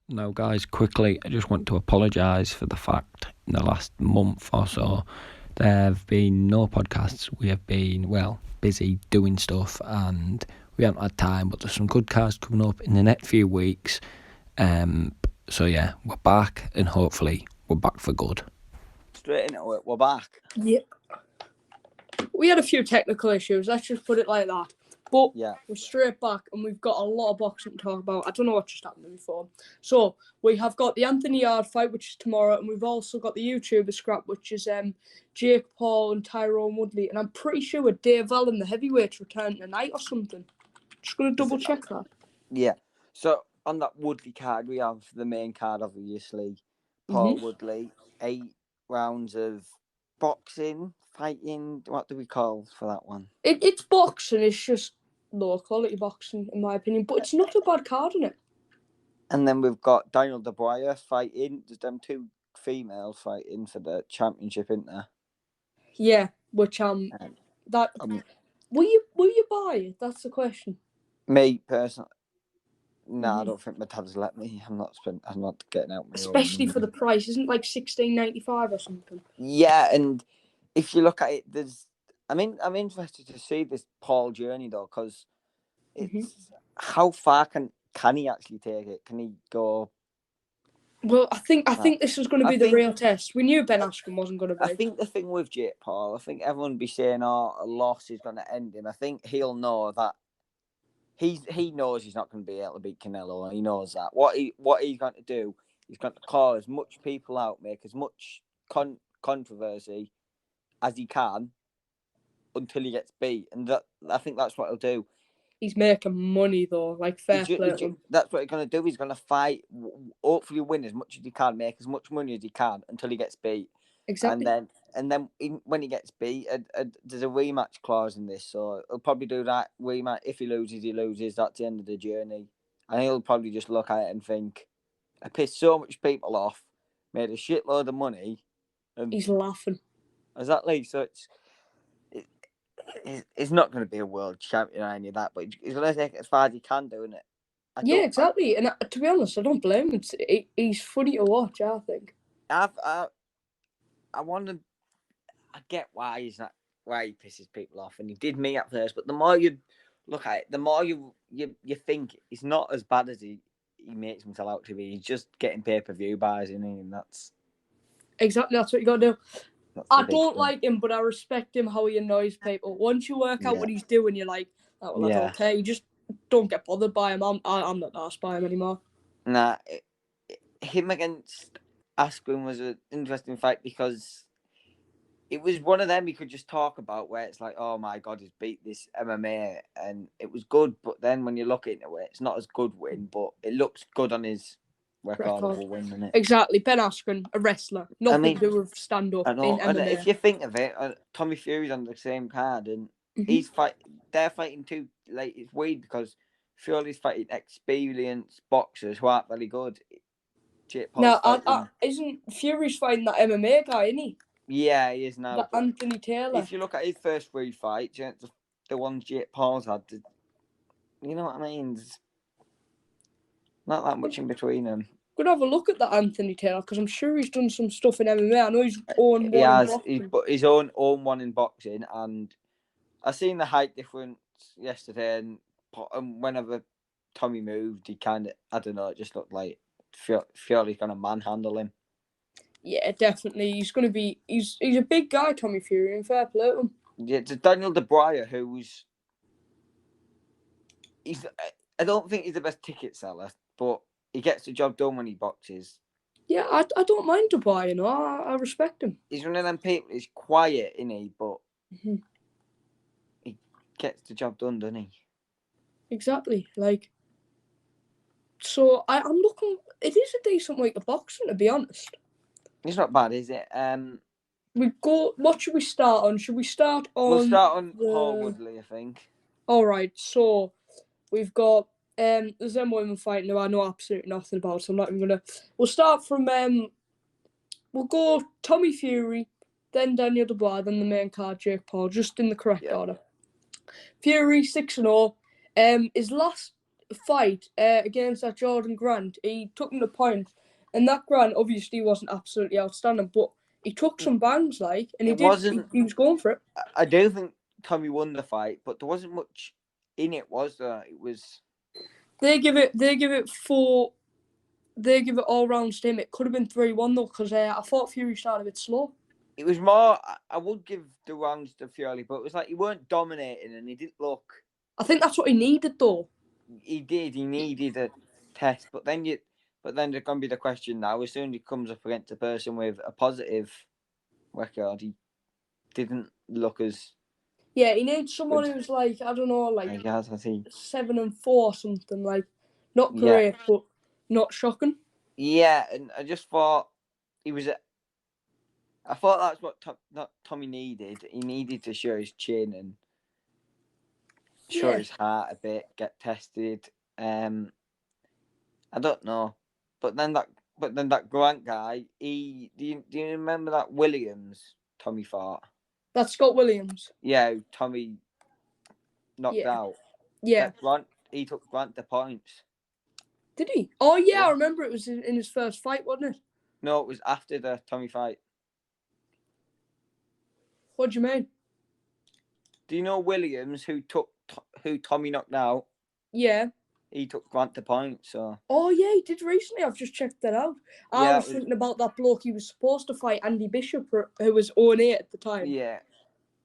Now, guys, quickly, I just want to apologise for the fact in the last month or so there have been no podcasts. We have been, busy doing stuff and we haven't had time, but there's some good cards coming up in the next few weeks. So, yeah, we're back and hopefully we're back for good. Straight into it, we're back. Yep. We had a few technical issues, let's just put it like that. But we're straight back and we've got a lot of boxing to talk about. I don't know what just happened before. So we have got the Anthony Yard fight, which is tomorrow, and we've also got the YouTuber scrap, which is Jake Paul and Tyrone Woodley. And I'm pretty sure Dave Allen, the heavyweights, return tonight or something. Just going to double check that. Yeah. So on that Woodley card, we have the main card, obviously. Paul Woodley, 8 rounds of boxing, fighting. What do we call for that one? It's boxing. It's just lower quality boxing, in my opinion. But it's not a bad card, isn't it? And then we've got Daniel Dubious fighting. There's them 2 females fighting for the championship, isn't there? Yeah, which will you buy it? That's the question. Me personally, no, I don't think my dad's let me. I'm not getting out. Especially for the price, isn't it like $16.95 or something? Yeah, and if you look at it, I'm interested to see this Paul journey though, because it's how far can he actually take it? Can he go? Well, I think this was going to be the real test. We knew Ben Askren wasn't going to be. I think the thing with Jake Paul, I think everyone would be saying, "Oh, a loss is going to end him." I think he'll know that he knows he's not going to be able to beat Canelo. He knows that. What he's going to do, he's going to call as much people out, make as much controversy as he can until he gets beat, and I think that's what he'll do. He's making money though, like fair play. That's what he's going to do. He's going to fight, hopefully win as much as he can, make as much money as he can until he gets beat. Exactly. And then when he gets beat, there's a rematch clause in this, so he'll probably do that rematch. If he loses, he loses. That's the end of the journey, and he'll probably just look at it and think, "I pissed so much people off, made a shitload of money," and he's laughing. Exactly. So it's not going to be a world champion or any of that, but he's going to take it as far as he can, doing it. Yeah, exactly. And to be honest, I don't blame him. He's funny to watch, I think. I get why he pisses people off, and he did me at first. But the more you look at it, the more you think he's not as bad as he makes himself out to be. He's just getting pay-per-view buys, isn't he? And that's exactly what you got to do. I don't like him, but I respect him how he annoys people. Once you work out what he's doing, you're like, oh, well, I don't care. You just don't get bothered by him. I'm not asked by him anymore. Nah, him against Askren was an interesting fight because it was one of them you could just talk about where it's like, oh my God, he's beat this MMA, and it was good. But then when you look into it, it's not as good win, but it looks good on his record. Of a win, isn't it? Exactly. Ben Askren, a wrestler, nothing to do with stand-up in MMA. And if you think of it, Tommy Fury's on the same card, and they're fighting too. Like, it's weird because Fury's fighting experienced boxers who aren't very good. Now, isn't Fury's fighting that MMA guy, isn't he? Yeah, he is now. That Anthony Taylor. If you look at his first 3 fights, the ones Jake Paul's had, you know what I mean? There's not that much in between them. Could have a look at that Anthony Taylor, because I'm sure he's done some stuff in MMA. I know he's owned one. He has. He's his own one in boxing, and I seen the height difference yesterday, and whenever Tommy moved, he kind of, I don't know, it just looked like Fury's going to manhandle him. Yeah, definitely. He's going to be... He's a big guy, Tommy Fury, and fair play to him. Yeah, it's Daniel Dubious, who's... I don't think he's the best ticket seller, but he gets the job done when he boxes. Yeah, I don't mind Dubious, you know. I respect him. He's one of them people, he's quiet, isn't he? But he gets the job done, doesn't he? Exactly. Like... So, I'm looking... It is a decent week of boxing, to be honest. It's not bad, is it? What should we start on? Should we start on... We'll start on Paul Woodley, I think. All right, so we've got... there's them women fighting who I know absolutely nothing about, so I'm not even going to... We'll start from... we'll go Tommy Fury, then Daniel Dubious, then the main card, Jake Paul, just in the correct order. Fury, 6-0. His last fight against that Jordan Grant, he took him to points, and that Grant obviously wasn't absolutely outstanding, but he took some bangs, like, and he was going for it. I do think Tommy won the fight, but there wasn't much in it, was there? It was. They give it all rounds to him. It could have been 3-1 though, because I thought Fury started a bit slow. It was more. I would give the rounds to Fury, but it was like he weren't dominating, and he didn't look. I think that's what he needed, though. He did. He needed a test, but then there's gonna be the question now. As soon as he comes up against a person with a positive record, he didn't look as. Yeah, he needs someone who's like, I don't know, like 7-4 or something, like not great, but not shocking. Yeah, and I just thought he was. I thought that's what Tommy needed. He needed to show his chin and show his heart a bit, get tested. I don't know, but then that Grant guy. Do you remember that Williams Tommy fought? That's Scott Williams. Yeah, Tommy knocked out. Yeah. He took Grant to points. Did he? Oh, yeah, I remember it was in his first fight, wasn't it? No, it was after the Tommy fight. What do you mean? Do you know Williams, who Tommy knocked out? Yeah. He took Grant to points, so. Oh, yeah, he did recently. I've just checked that out. I was thinking about that bloke he was supposed to fight, Andy Bishop, who was 0-8 at the time. Yeah.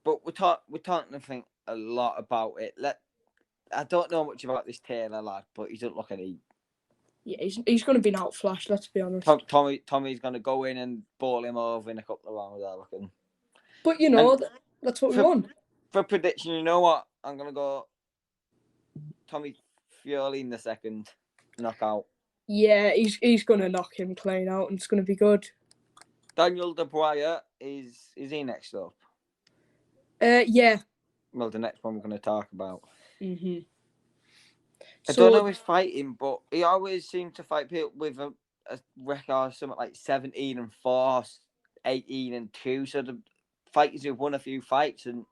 But we're talking, I think, a lot about it. I don't know much about this Taylor lad, but he doesn't look any. Yeah, he's going to be outflashed, let's be honest. Tommy's going to go in and bowl him over in a couple of rounds, I reckon. But, that's what we want. For prediction, you know what? I'm going to go Tommy Fury in the second knockout. Yeah, he's going to knock him clean out, and it's going to be good. Daniel Dubious is he next up? Yeah. Well, the next one we're going to talk about. Mm-hmm. I don't know his fighting, but he always seems to fight people with a record something like 17-4, 18-2. So the fighters who've won a few fights and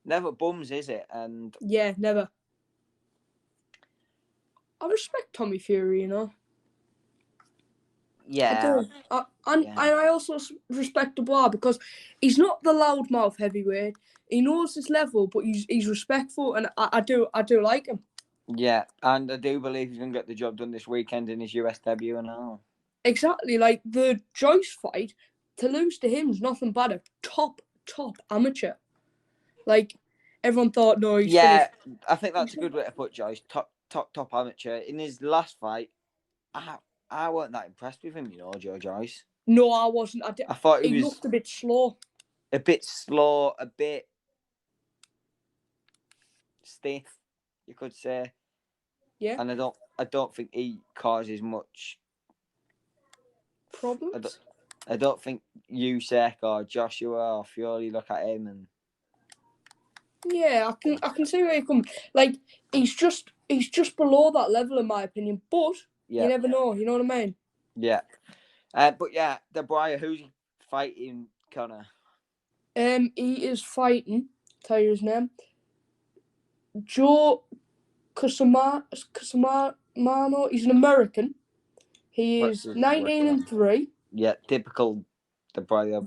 never bums, is it? And yeah, never. I respect Tommy Fury, Yeah. I also respect Dubois because he's not the loudmouth heavyweight. He knows his level, but he's respectful, and I do like him. Yeah, and I do believe he's going to get the job done this weekend in his US debut and all. Exactly, like the Joyce fight, to lose to him is nothing but a top amateur. Like, everyone thought, no, he's finished. I think that's a good way to put Joyce. Top amateur. In his last fight, I weren't that impressed with him, Joe Joyce. No, I wasn't. I thought he looked a bit slow. A bit slow, a bit stiff, you could say. Yeah. And I don't think he causes much problems. I don't think Uysk or Joshua or Fury look at him and. Yeah, I can see where you're coming. Like, he's just below that level in my opinion, but you never know. You know what I mean? Yeah. But yeah, Dubious, who's he fighting, Connor? He is fighting. Tell you his name. Joe Casamano. He's an American. He is 19-3. Yeah, typical Dubious.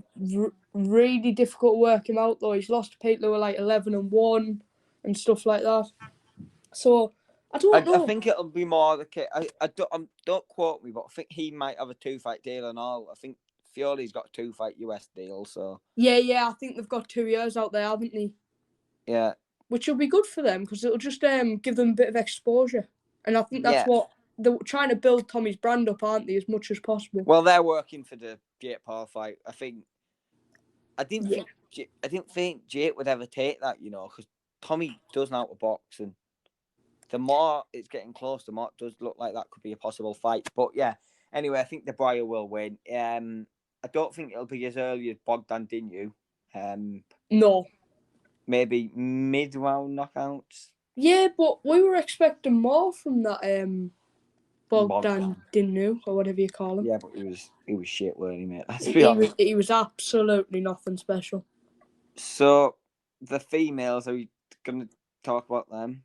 Really difficult to work him out though. He's lost to people who are like 11-1 and stuff like that. So I don't know. I think it'll be more the case. Don't quote me, but I think he might have a 2-fight deal and all. I think Fury's got a 2-fight US deal. So yeah, I think they've got 2 years out there, haven't they? Yeah. Which will be good for them because it'll just give them a bit of exposure, and I think that's what they're trying to build Tommy's brand up, aren't they, as much as possible? Well, they're working for the Jake Paul fight. I didn't think Jake would ever take that, because Tommy does know how to box, and the more it's getting close, the more it does look like that could be a possible fight. But yeah, anyway, I think Dubious will win. I don't think it'll be as early as Bogdan Dinu. No. Maybe mid-round knockouts. Yeah, but we were expecting more from that Bogdan Dinu, or whatever you call him. Yeah, but he was shit, weren't he, mate? Let's be honest. He was absolutely nothing special. So, the females, are we going to talk about them?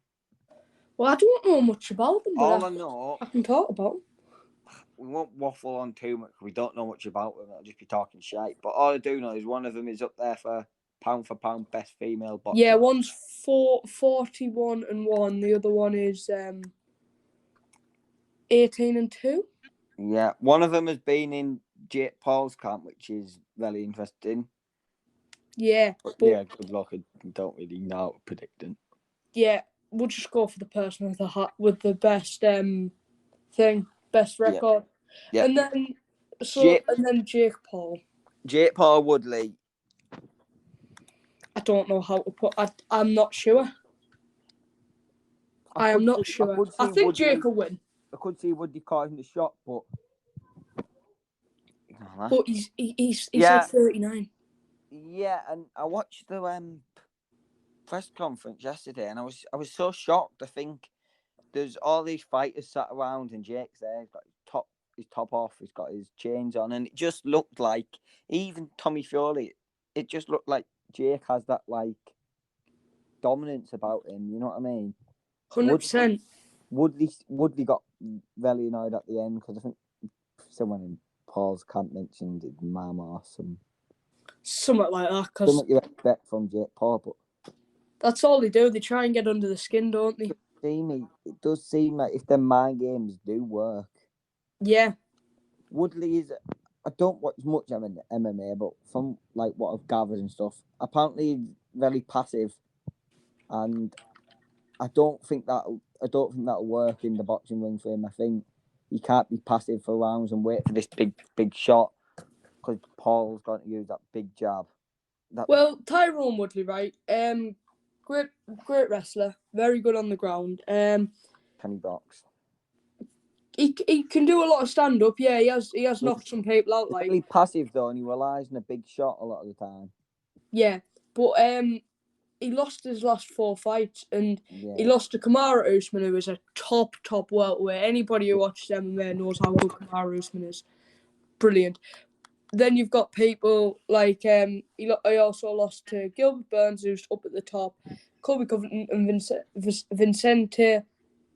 Well, I don't know much about them, but All I know, I can talk about them. We won't waffle on too much. We don't know much about them. I'll just be talking shite. But all I do know is one of them is up there for pound best female boxer. Yeah, one's 41-1. The other one is 18-2. Yeah, one of them has been in Jake Paul's camp, which is very interesting. Yeah, but yeah, good luck. I don't really know how to predict them. Yeah, we'll just go for the person with the best best record. Yeah. And then Jake Paul. Jake Paul Woodley. I don't know how to put. I'm not sure. I am not sure. I think Woodley, Jake will win. I could see Woodley calling the shot, but he's at 39. Yeah, and I watched the press conference yesterday, and I was so shocked. I think there's all these fighters sat around, and Jake's there. He's got his top off. He's got his chains on, and it just looked like even Tommy Fury. It just looked like Jake has that like dominance about him. You know what I mean? 100%. Woodley got very annoyed at the end because I think someone in Paul's camp mentioned mum or something like that. Cause something you expect from Jake Paul, but that's all they do. They try and get under the skin, don't they? It does seem like if their mind games do work. Yeah. Woodley is. I don't watch much MMA, but from like what I've gathered and stuff, apparently he's very passive, and I don't think that'll work in the boxing ring for him. I think he can't be passive for rounds and wait for this big shot because Paul's going to use that big jab. Well, Tyrone Woodley, right? Great wrestler, very good on the ground. Can he box? He can do a lot of stand up. Yeah, he has knocked some people out. Like really passive though, and he relies on a big shot a lot of the time. Yeah, but he lost his last 4 fights, and he lost to Kamaru Usman, who is a top welterweight. Anybody who watches MMA knows how good Kamaru Usman is. Brilliant. Then you've got people like he also lost to Gilbert Burns, who's up at the top, Colby Covington and Vicente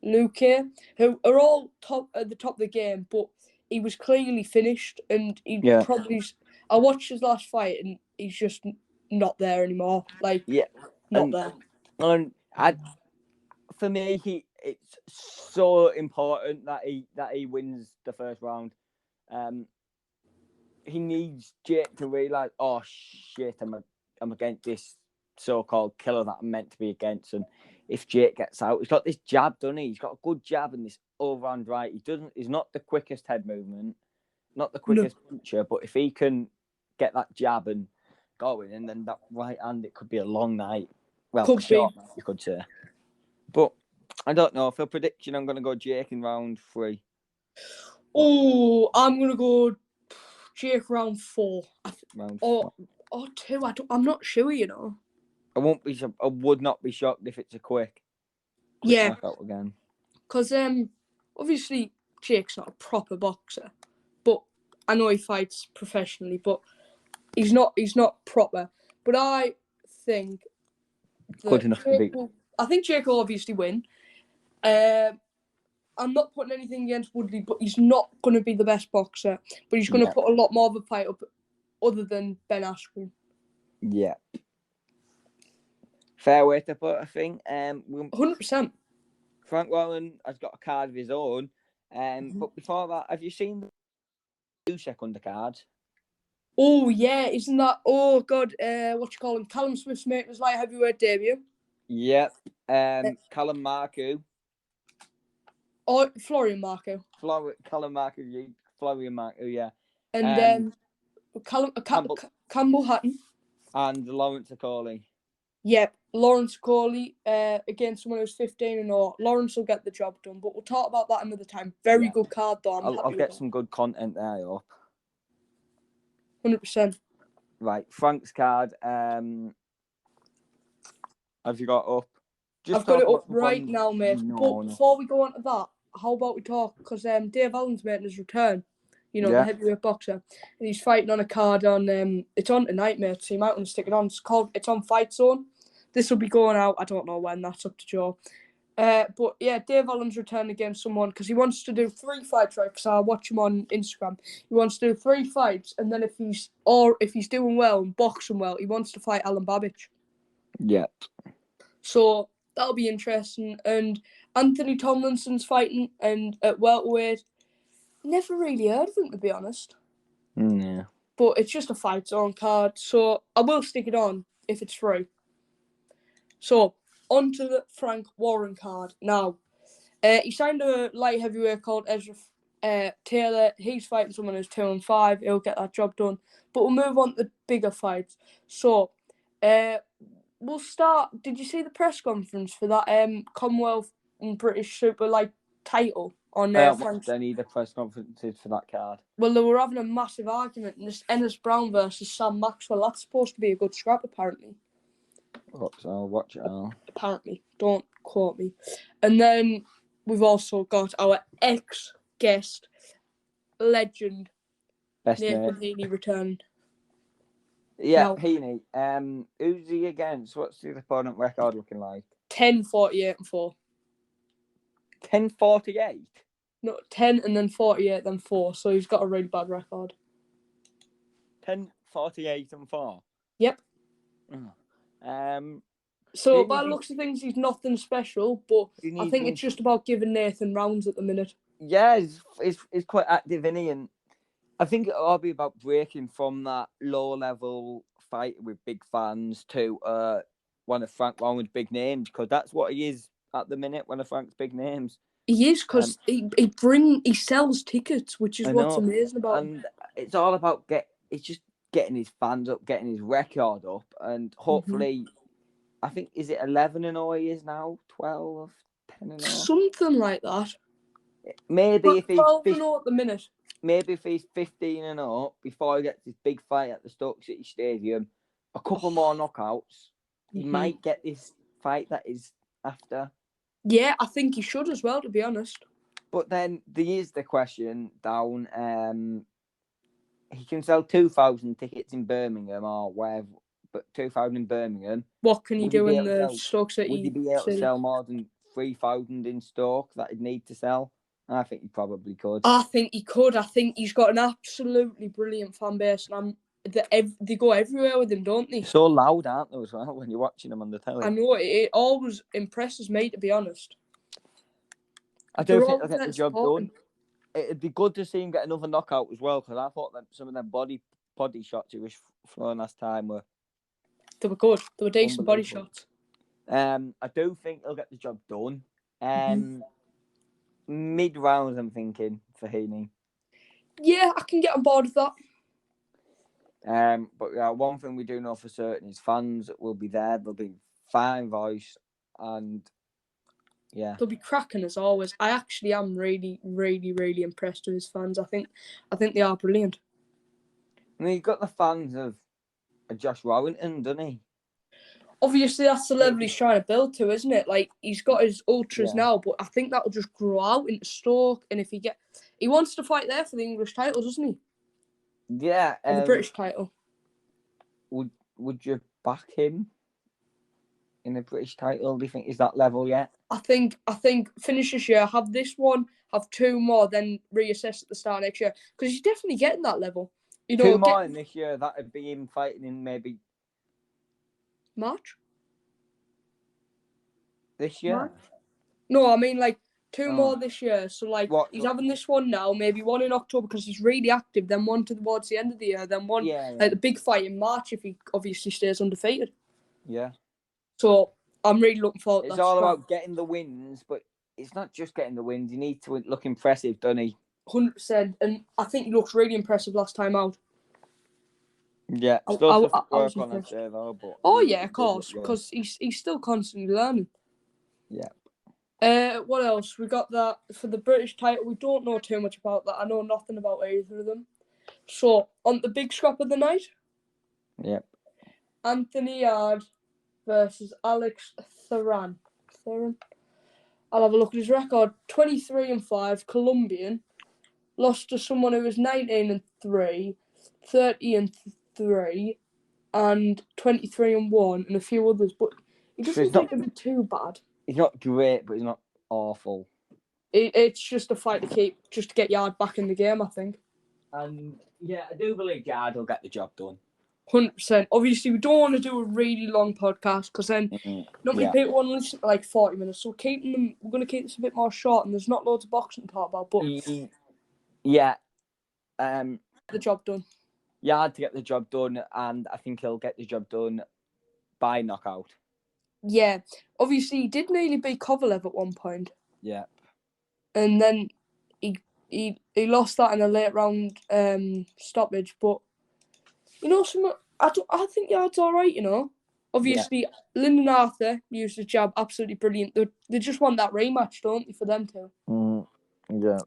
Luque, who are all at the top of the game, but he was clearly finished, and I watched his last fight, and he's just not there anymore. Not there. And for me, it's so important that he wins the first round. He needs Jake to realise, oh shit, I'm against this so-called killer that I'm meant to be against. And if Jake gets out, he's got this jab, doesn't he? He's got a good jab and this overhand right. He's not the quickest head movement, not the quickest puncher, but if he can get that jab and go in, and then that right hand, it could be a long night. Well, short night, you could say. But I don't know. For a prediction, I'm going to go Jake in round 3. Oh, I'm going to go Jake round 4. Or 2. I'm not sure, you know. I would not be shocked if it's a quick knockout again. Because obviously Jake's not a proper boxer, but I know he fights professionally, but he's not proper. But I think I think Jake will obviously win. I'm not putting anything against Woodley, but he's not going to be the best boxer. But he's going to put a lot more of a fight up, other than Benn Askren. Yeah. Fair way to put it, I think. 100%. Frank Warren has got a card of his own. But before that, have you seen the Uysk undercards? Oh, yeah. Isn't that... Oh, God. What you call him? Callum Smith's making his light heavyweight debut. Yep. Callum Marku. Oh, Florian Marku. Callum Marku. Florian Marku, yeah. And Campbell Hatton. And Lawrence Okoli. Yep, Lawrence Okoli against someone who's 15-0. Lawrence will get the job done, but we'll talk about that another time. Very good card, though. I'll get some good content there up. 100%. Right, Frank's card. Have you got it up? I've got it up right now, mate. But before we go on to that, how about we talk? Because Dave Allen's making his return. You know, the heavyweight boxer. And he's fighting on a card on... it's on tonight, mate, so you might want to stick it on. It's on Fight Zone. This will be going out, I don't know when, that's up to Joe. But yeah, Dave Allen's returned against someone because he wants to do 3 fights, right? Because I watch him on Instagram. He wants to do 3 fights, and then if he's doing well and boxing well, he wants to fight Alan Babbage. Yep. So that'll be interesting. And Anthony Tomlinson's fighting, and at welterweight, never really heard of him, to be honest. Yeah. But it's just a fight zone card, so I will stick it on if it's free. So on to the Frank Warren card now. He signed a light heavyweight called Ezra Taylor. He's fighting someone who's 2-5. He'll get that job done. But we'll move on to the bigger fights. So, we'll start. Did you see the press conference for that Commonwealth and British Super Light title on Frank? They need the press conferences for that card. Well, they were having a massive argument in this Ennis Brown versus Sam Maxwell. That's supposed to be a good scrap, apparently. So I'll watch it all. Apparently. Don't quote me. And then we've also got our ex-guest, legend, Nathan Heaney returned. Yeah, now, Heaney. Who's he against? What's his opponent record looking like? 10-48-4. 10-48? No, 10 and then 48, then 4. So he's got a really bad record. 10-48-4? Yep. Oh. So by the looks of things, he's nothing special, but I think it's just about giving Nathan rounds at the minute. Yeah, he's quite active, isn't he? And I think it'll all be about breaking from that low-level fight with big fans to one of Frank Warren's big names, because that's what he is at the minute, one of Frank's big names. He is, because he sells tickets, which is what's amazing about him. And it's all about getting his fans up, getting his record up, and hopefully, I think, is it 11-0 he is now? 12, 10-0? Something like that. Maybe if he's 12-0 at the minute. Maybe if he's 15-0 before he gets this big fight at the Stoke City Stadium, a couple more knockouts, he might get this fight that is after. Yeah, I think he should as well, to be honest. But then there is the question down. He can sell 2,000 tickets in Birmingham or wherever, but 2,000 in Birmingham. What can he do in the Stoke City? Would he be able to sell more than 3,000 in Stoke that he'd need to sell? I think he probably could. I think he could. I think he's got an absolutely brilliant fan base, and they go everywhere with him, don't they? So loud, aren't they, as well, when you're watching them on the telly? I know, it always impresses me, to be honest. I don't think they'll get the job done. It'd be good to see him get another knockout as well, because I thought that some of them body shots he was throwing last time were... They were good. They were decent body shots. I do think he'll get the job done. Mid-round, I'm thinking, for Heaney. Yeah, I can get on board with that. But yeah, one thing we do know for certain is fans will be there. They'll be fine voice, and yeah, they'll be cracking as always. I actually am really, really, really impressed with his fans. I think they are brilliant. And you've got the fans of Josh Warrington, doesn't he? Obviously, that's the level he's trying to build to, isn't it? Like, he's got his ultras now, but I think that will just grow out into Stoke. And if he wants to fight there for the English title, doesn't he? Yeah. And the British title. Would you back him in the British title? Do you think he's that level yet? I think finish this year, have this one, have 2 more, then reassess at the start next year. Because he's definitely getting that level. 2 more in this year, that would be him fighting in maybe... March? This year? March? No, I mean, like, 2 more this year. So, like, he's having this one now, maybe one in October because he's really active, then one towards the end of the year, then one, like, the big fight in March if he obviously stays undefeated. Yeah. So, I'm really looking forward to that. It's all about getting the wins, but it's not just getting the wins. You need to look impressive, doesn't he? 100%. And I think he looks really impressive last time out. Yeah. I was impressed. Yeah, of course, because he's still constantly learning. Yeah. What else? We got that for the British title. We don't know too much about that. I know nothing about either of them. So, on the big scrap of the night? Yep. Anthony Yard versus Alex Theron. I'll have a look at his record. 23-5, Colombian. Lost to someone who was 19-3, 30-3, and 23-1, and a few others. But he doesn't seem to be too bad. He's not great, but he's not awful. It's just a fight to keep, just to get Yard back in the game, I think. And yeah, I do believe Yard will get the job done. 100%. Obviously, we don't want to do a really long podcast because then not many people want to listen to like 40 minutes. So we're going to keep this a bit more short, and there's not loads of boxing to talk about. But yeah, the job done. Yard to get the job done, and I think he'll get the job done by knockout. Yeah, obviously he did nearly beat Kovalev at one point. Yeah, and then he lost that in a late round stoppage. But you know, I think Yard's all right. You know, obviously Lyndon Arthur used the jab absolutely brilliant. They just want that rematch, don't they, for them two? Yeah.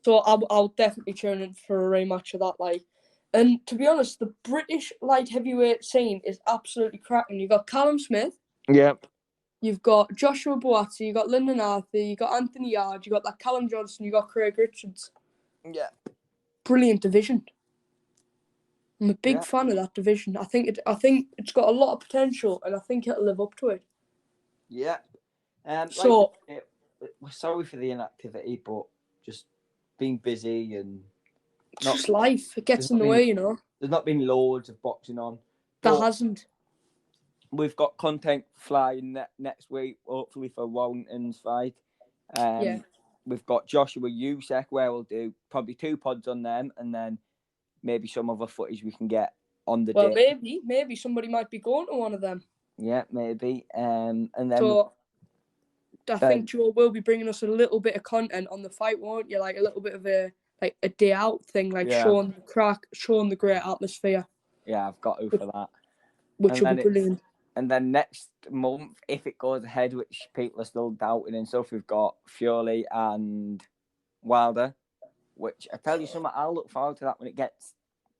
So I'll definitely tune in for a rematch of that. Like, and to be honest, the British light heavyweight scene is absolutely cracking. You've got Callum Smith. Yep. You've got Joshua Buatsi, you've got Lyndon Arthur, you've got Anthony Yard, you've got that Callum Johnson, you've got Craig Richards. Yeah. Brilliant division. I'm a big fan of that division. I think it's got a lot of potential, and I think it'll live up to it. Yeah. So we're sorry for the inactivity, but just being busy and just life. It gets in the way, you know. There's not been loads of boxing on. There hasn't. We've got content flying next week, hopefully for Warrington's fight. We've got Joshua Uysk, where we'll do probably 2 pods on them, and then maybe some other footage we can get on the day. Well, maybe somebody might be going to one of them. Yeah, maybe. And then so I think Joe will be bringing us a little bit of content on the fight, won't you? Like a little bit of a day out thing, like showing the crack, showing the great atmosphere. Yeah, I've got to for that. Which will be brilliant. And then next month, if it goes ahead, which people are still doubting and stuff, we've got Fury and Wilder, which I tell you something, I'll look forward to that when it gets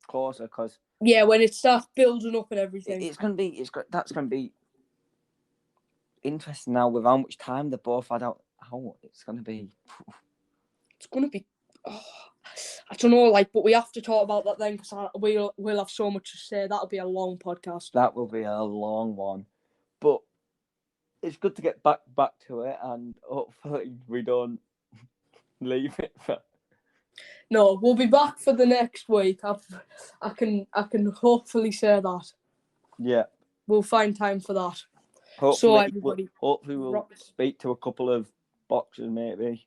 closer, because when it starts building up and everything, that's gonna be interesting now with how much time they both had out. It's gonna be. I don't know, but we have to talk about that then, because we'll have so much to say. That'll be a long podcast. That will be a long one, but it's good to get back to it, and hopefully we don't leave it for. No, we'll be back for the next week. I can hopefully say that. Yeah. We'll find time for that. Hopefully we'll speak to a couple of boxers, maybe.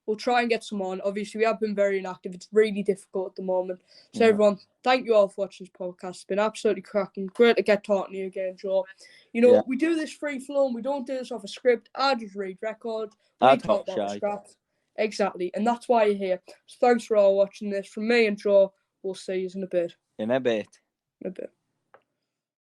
We'll try and get some on. Obviously, we have been very inactive. It's really difficult at the moment. So, everyone, thank you all for watching this podcast. It's been absolutely cracking. Great to get talking to you again, Joe. You know, we do this free flowing. We don't do this off a script. I just read records. We talk about the scraps. Exactly. And that's why you're here. So, thanks for all watching this. From me and Joe, we'll see you in a bit. In a bit.